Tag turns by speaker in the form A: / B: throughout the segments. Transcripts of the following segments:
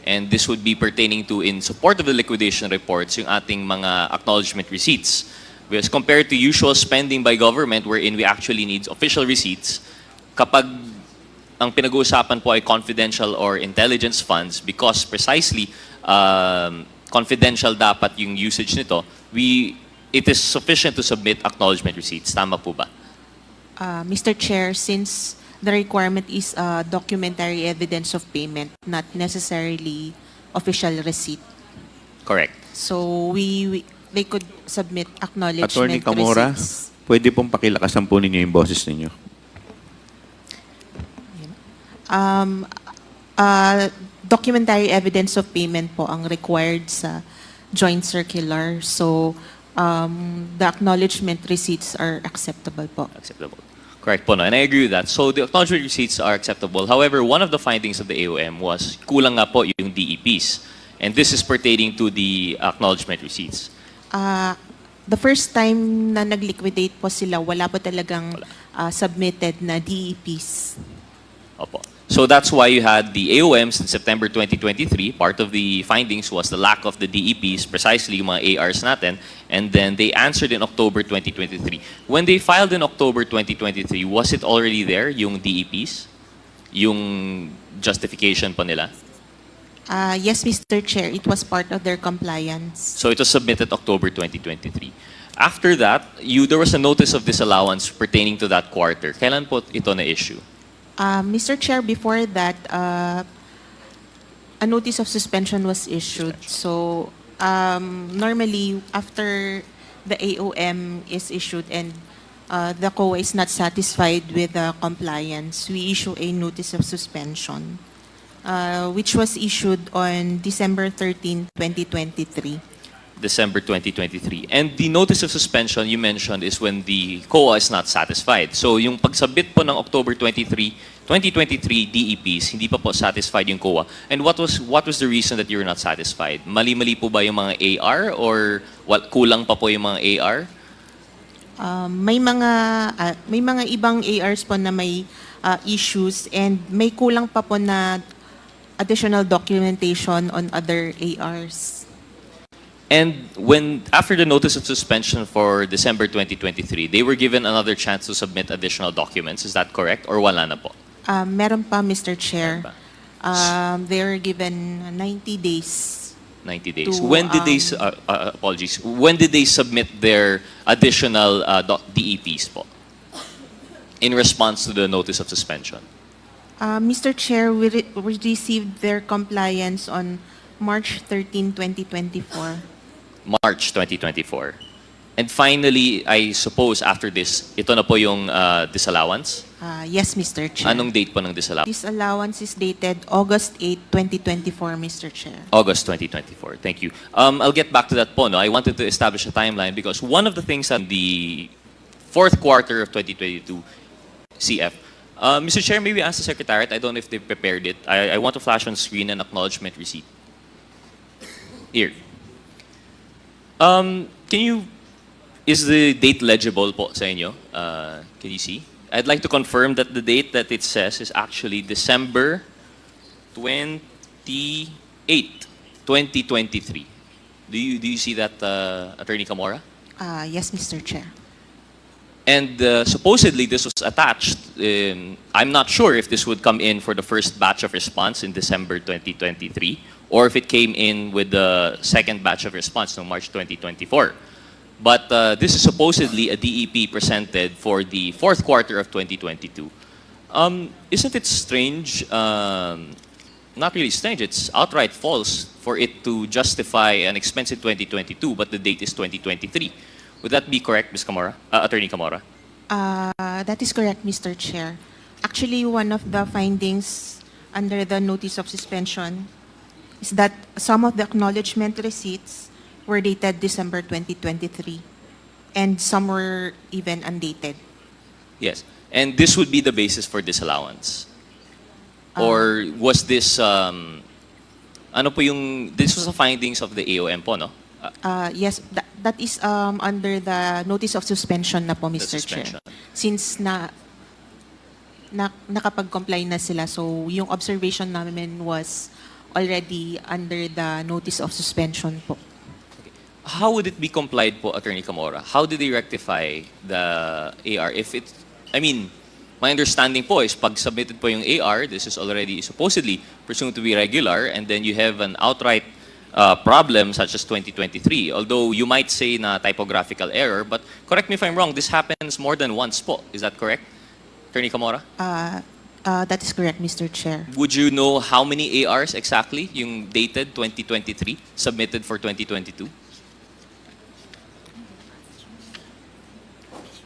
A: And this would be pertaining to, in support of the liquidation reports, yung ating mga acknowledgement receipts. Because compared to usual spending by government wherein we actually need official receipts, kapag ang pinag-uusapan po ay confidential or intelligence funds, because precisely confidential dapat yung usage nito, it is sufficient to submit acknowledgement receipts. Tama po ba?
B: Mr. Chair, since the requirement is documentary evidence of payment, not necessarily official receipt.
A: Correct.
B: So they could submit acknowledgement
C: Attorney Camora,
B: receipts.
C: pwede pong pakilakasan po ninyo yung boses ninyo.
B: Documentary evidence of payment po ang required sa joint circular. So the acknowledgement receipts are acceptable po.
A: Acceptable. Correct po, no? And I agree with that. So the acknowledgement receipts are acceptable. However, one of the findings of the AOM was kulang nga po yung DEPs. And this is pertaining to the acknowledgement receipts.
B: The first time na nag-liquidate po sila, wala po talagang submitted na DEPs.
A: Opo. So that's why you had the AOMs in September 2023. Part of the findings was the lack of the DEPs, precisely yung mga ARs natin. And then they answered in October 2023. When they filed in October 2023, was it already there, yung DEPs? Yung justification po nila?
B: Yes, Mr. Chair, it was part of their compliance.
A: So it was submitted October 2023. After that, there was a notice of disallowance pertaining to that quarter. Kailan po ito na-issue?
B: Mr. Chair, before that, a notice of suspension was issued. So normally, after the AOM is issued and the COA is not satisfied with the compliance, we issue a notice of suspension, which was issued on December 13, 2023.
A: December 2023. And the notice of suspension you mentioned is when the COA is not satisfied. So yung pagsubmit po ng October 2023 DEPs, hindi pa po satisfied yung COA. And what was the reason that you were not satisfied? Mali-mali po ba yung mga AR or kulang pa po yung mga AR?
B: May mga ibang ARs po na may issues and may kulang pa po na additional documentation on other ARs.
A: And after the notice of suspension for December 2023, they were given another chance to submit additional documents. Is that correct? Or wala na po?
B: Meron pa, Mr. Chair.
A: Meron pa.
B: They were given 90 days.
A: 90 days.
B: To,
A: When did they, apologies, when did they submit their additional DEPs po? In response to the notice of suspension?
B: Mr. Chair, we received their compliance on March 13, 2024.
A: March 2024. And finally, I suppose after this, ito na po yung disallowance?
B: Yes, Mr. Chair.
A: Anong date po ng disallowance?
B: This allowance is dated August 8, 2024, Mr. Chair.
A: August 2024. Thank you. I'll get back to that po. No? I wanted to establish a timeline because one of the things in the fourth quarter of 2022 CF, Mr. Chair, maybe ask the Secretariat, I don't know if they prepared it. I want to flash on screen an acknowledgement receipt. Here. Is the date legible po sa inyo? Can you see? I'd like to confirm that the date that it says is actually December 28, 2023. Do you see that, Attorney Camora?
B: Yes, Mr. Chair.
A: And supposedly this was attached. I'm not sure if this would come in for the first batch of response in December 2023 or if it came in with the second batch of response in March 2024. But this is supposedly a DEP presented for the fourth quarter of 2022. Isn't it strange, not really strange, it's outright false for it to justify an expense in 2022 but the date is 2023. Would that be correct, Ms. Camora? Attorney Camora?
B: That is correct, Mr. Chair. Actually, one of the findings under the notice of suspension is that some of the acknowledgement receipts were dated December 2023 and some were even undated.
A: Yes. And this would be the basis for disallowance? Or was this, ano po yung, this was the findings of the AOM po, no?
B: Yes, that is under the notice of suspension na po, Mr. Chair. Since nakapag-comply na sila, so yung observation namin was already under the notice of suspension po.
A: How would it be complied po, Attorney Camora? How did they rectify the AR? If it's, I mean, my understanding po is pag submitted po yung AR, this is already supposedly presumed to be regular, and then you have an outright problem such as 2023. Although you might say na typographical error, but correct me if I'm wrong, this happens more than once po. Is that correct, Attorney Camora?
B: That is correct, Mr. Chair.
A: Would you know how many ARs exactly yung dated 2023 submitted for 2022?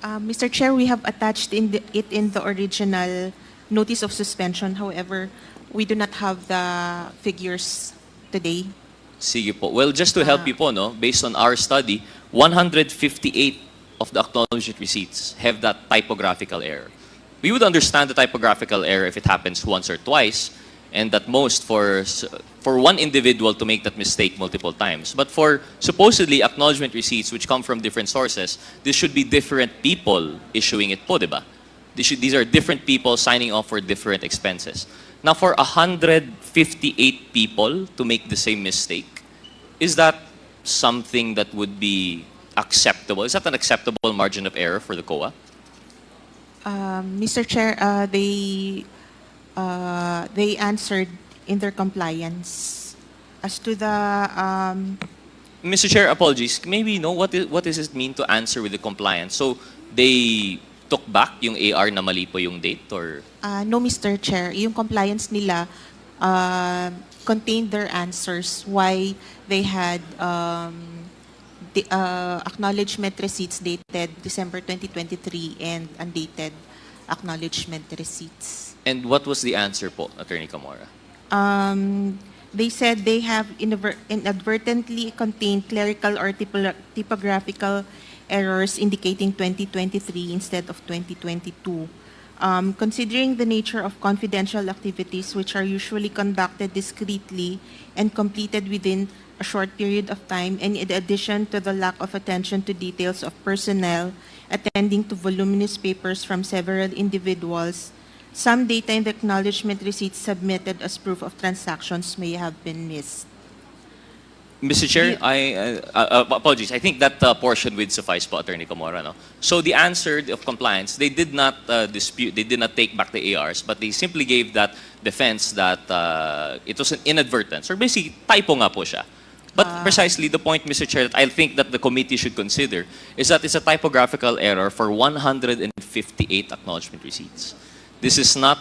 B: Mr. Chair, we have attached it in the original notice of suspension. However, we do not have the figures today.
A: Sige po. Well, just to help you po, no, based on our study, 158 of the acknowledgement receipts have that typographical error. We would understand the typographical error if it happens once or twice, and at most for one individual to make that mistake multiple times. But for supposedly acknowledgement receipts which come from different sources, this should be different people issuing it po, diba? These are different people signing off for different expenses. Now, for 158 people to make the same mistake, is that something that would be acceptable? Is that an acceptable margin of error for the COA?
B: Mr. Chair, they answered in their compliance. As to the
A: Mr. Chair, apologies. Maybe know what does it mean to answer with the compliance? So they took back yung AR na mali po yung date, or
B: no, Mr. Chair, yung compliance nila contained their answers why they had the acknowledgement receipts dated December 2023 and undated acknowledgement receipts.
A: and what was the answer po, Attorney Camora?
B: They said they have inadvertently contained clerical or typographical errors indicating 2023 instead of 2022. Considering the nature of confidential activities which are usually conducted discreetly and completed within a short period of time, and in addition to the lack of attention to details of personnel attending to voluminous papers from several individuals, some data in the acknowledgement receipts submitted as proof of transactions may have been missed.
A: Mr. Chair, apologies. I think that portion would suffice po, Attorney Camora. No? So the answer of compliance, they did not dispute, they did not take back the ARs, but they simply gave that defense that it was an inadvertence, or basically typo nga po siya. But precisely the point, Mr. Chair, that I think that the committee should consider is that it's a typographical error for 158 acknowledgement receipts. This is not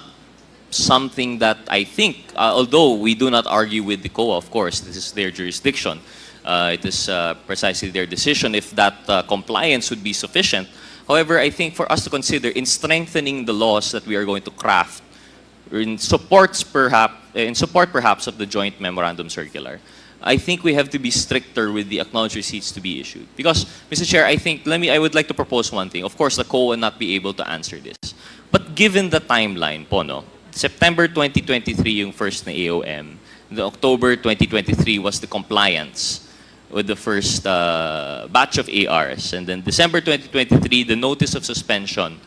A: something that I think, although we do not argue with the COA, of course, this is their jurisdiction. It is precisely their decision if that compliance would be sufficient. However, I think for us to consider in strengthening the laws that we are going to craft, in support perhaps of the joint memorandum circular, I think we have to be stricter with the acknowledged receipts to be issued. Because, Mr. Chair, I would like to propose one thing. Of course, the COA will not be able to answer this. But given the timeline po, no, September 2023 yung first na AOM, the October 2023 was the compliance with the first batch of ARs, and then December 2023, the notice of suspension.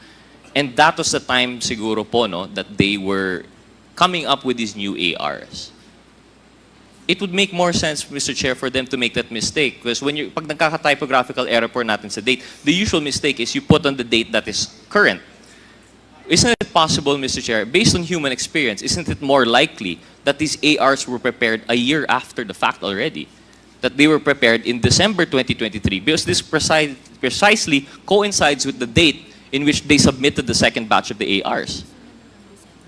A: And that was the time siguro po, no, that they were coming up with these new ARs. It would make more sense, Mr. Chair, for them to make that mistake. Because pag nagkaka-typographical error po natin sa date, the usual mistake is you put on the date that is current. Isn't it possible, Mr. Chair, based on human experience, isn't it more likely that these ARs were prepared a year after the fact already? That they were prepared in December 2023, because this precisely coincides with the date in which they submitted the second batch of the ARs.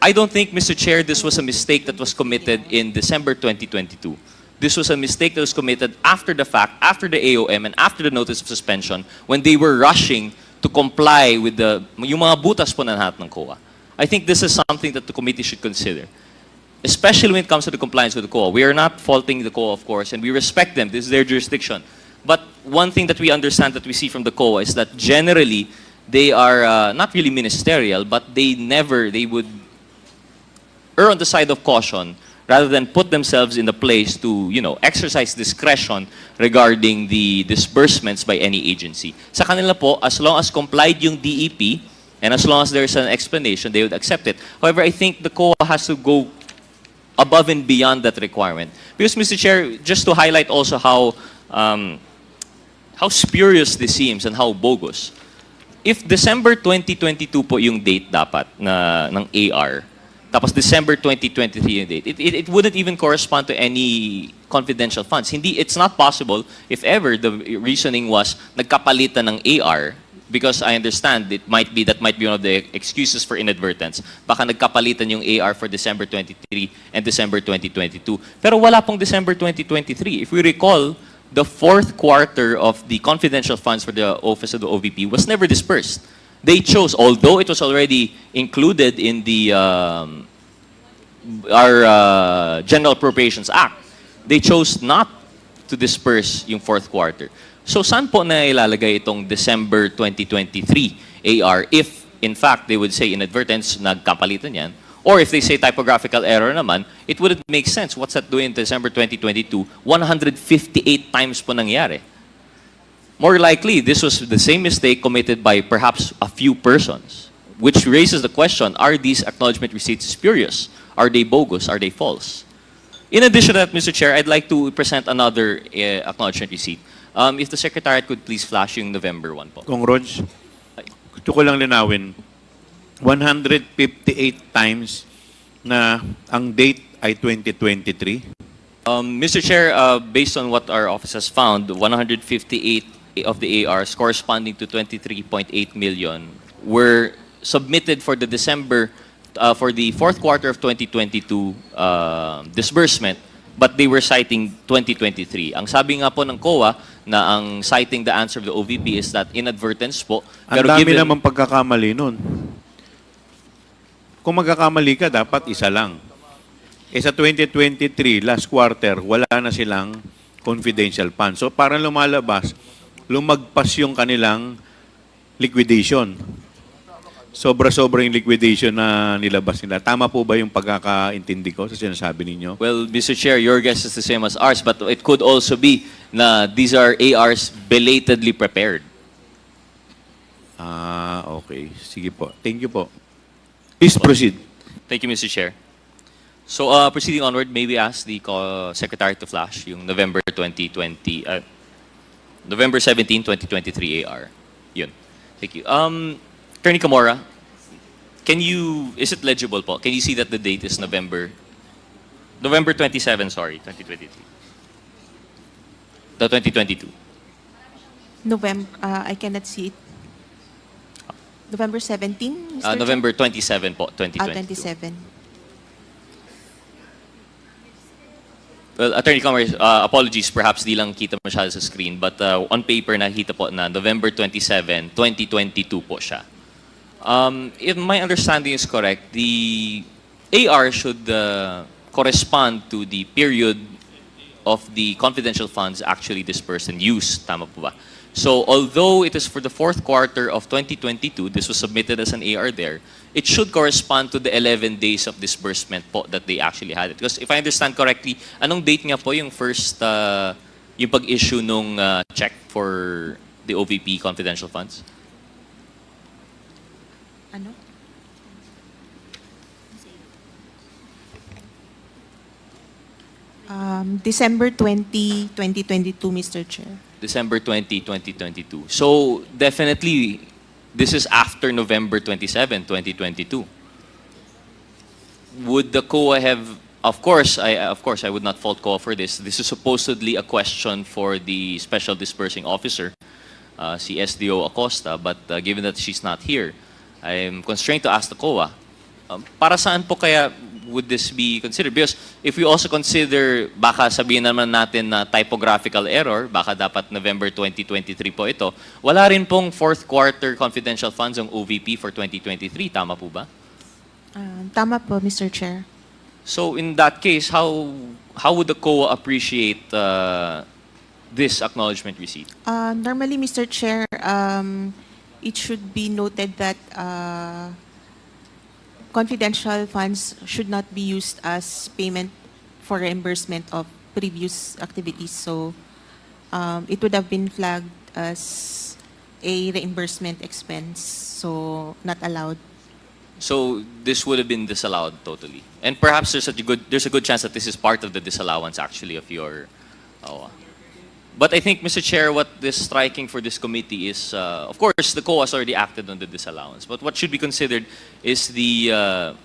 A: I don't think, Mr. Chair, this was a mistake that was committed in December 2022. This was a mistake that was committed after the fact, after the AOM, and after the notice of suspension, when they were rushing to comply with yung mga butas po na lahat ng COA. I think this is something that the committee should consider, especially when it comes to the compliance with the COA. We are not faulting the COA, of course, and we respect them. This is their jurisdiction. But one thing that we understand, that we see from the COA, is that generally they are not really ministerial, but they would err on the side of caution rather than put themselves in the place to, exercise discretion regarding the disbursements by any agency. Sa kanila po, as long as complied yung DEP, and as long as there's an explanation, they would accept it. However, I think the COA has to go above and beyond that requirement. Because, Mr. Chair, just to highlight also how spurious this seems and how bogus. If December 2022 po yung date dapat ng AR, tapos December 2023 yung date, it wouldn't even correspond to any confidential funds. It's not possible if ever the reasoning was nagkapalitan ng AR, because I understand that might be one of the excuses for inadvertence. Baka nagkapalitan yung AR for December 23 and December 2022. Pero wala pong December 2023. If we recall, the fourth quarter of the confidential funds for the Office of the OVP was never dispersed. They chose, although it was already included in the our General Appropriations Act, they chose not to disperse yung fourth quarter. So saan po na ilalagay itong December 2023 AR if, in fact, they would say inadvertence, nagkapalitan yan? Or if they say typographical error naman, it wouldn't make sense. What's that doing in December 2022? 158 times po nangyari. More likely, this was the same mistake committed by perhaps a few persons, which raises the question, are these acknowledgement receipts spurious? Are they bogus? Are they false? In addition to that, Mr. Chair, I'd like to present another acknowledgement receipt. If the Secretariat could please flash yung November 1 po.
C: Kong Rog, gusto ko lang linawin, 158 times na ang date ay 2023.
A: Mr. Chair, based on what our office has found, 158 of the ARs corresponding to 23.8 million were submitted for the for the fourth quarter of 2022 disbursement, but they were citing 2023. Ang sabi nga po ng COA na ang citing the answer of the OVP is that inadvertence po.
C: Ang dami naman pagkakamali nun. Kung magkakamali ka, dapat isa lang. Sa 2023, last quarter, wala na silang confidential funds. So parang lumagpas yung kanilang liquidation. Sobra-sobra yung liquidation na nilabas nila. Tama po ba yung pagkakaintindi ko sa sinasabi ninyo?
A: Well, Mr. Chair, your guess is the same as ours, but it could also be na these are ARs belatedly prepared.
C: Okay. Sige po. Thank you po. Please proceed.
A: Thank you, Mr. Chair. So, proceeding onward, may we ask the Secretary to flash yung November 17, 2023 AR. Yun. Thank you. Attorney Camora, is it legible po? Can you see that the date is November 27, sorry, 2023? The 2022.
B: I cannot see it. November 17, Mr.
A: November 27 po, 2022.
B: 27.
A: Well, Attorney Camora, apologies, perhaps di lang kita masyado sa screen, but on paper nakita po na November 27, 2022 po siya. If my understanding is correct, the AR should correspond to the period of the confidential funds actually dispersed and used. Tama po ba? So, although it is for the fourth quarter of 2022, this was submitted as an AR there, it should correspond to the 11 days of disbursement po that they actually had it. Because if I understand correctly, anong date nga po yung first, yung pag-issue nung check for the OVP confidential funds?
B: Ano? December 20, 2022, Mr. Chair.
A: December 20, 2022. So, definitely, this is after November 27, 2022. Would the COA have, of course, I would not fault COA for this. This is supposedly a question for the Special Disbursing Officer, si SDO Acosta, but given that she's not here, I am constrained to ask the COA, para saan po kaya would this be considered? Because if we also consider, baka sabihin naman natin na typographical error, baka dapat November 2023 po ito, wala rin pong fourth quarter confidential funds ang OVP for 2023. Tama po ba?
B: Tama po, Mr. Chair.
A: So in that case, how would the COA appreciate this acknowledgement receipt?
B: Normally, Mr. Chair, it should be noted that confidential funds should not be used as payment for reimbursement of previous activities. So it would have been flagged as a reimbursement expense, so not allowed.
A: So this would have been disallowed totally. And perhaps there's a good chance that this is part of the disallowance actually of your OWA. But I think, Mr. Chair, what is striking for this committee is, of course, the COA has already acted on the disallowance. But what should be considered is the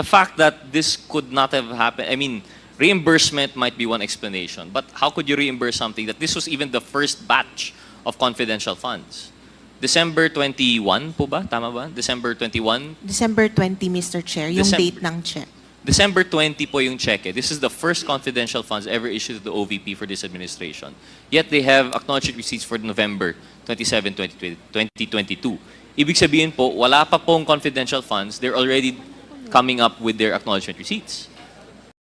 A: fact that this could not have happened. I mean, reimbursement might be one explanation, but how could you reimburse something that this was even the first batch of confidential funds? December 21 po ba? Tama ba? December 21?
B: December 20, Mr. Chair, yung date ng check.
A: December 20 po yung cheque. This is the first confidential funds ever issued to the OVP for this administration. Yet they have acknowledged receipts for November 27, 2022. Ibig sabihin po, wala pa pong confidential funds, they're already coming up with their acknowledgement receipts.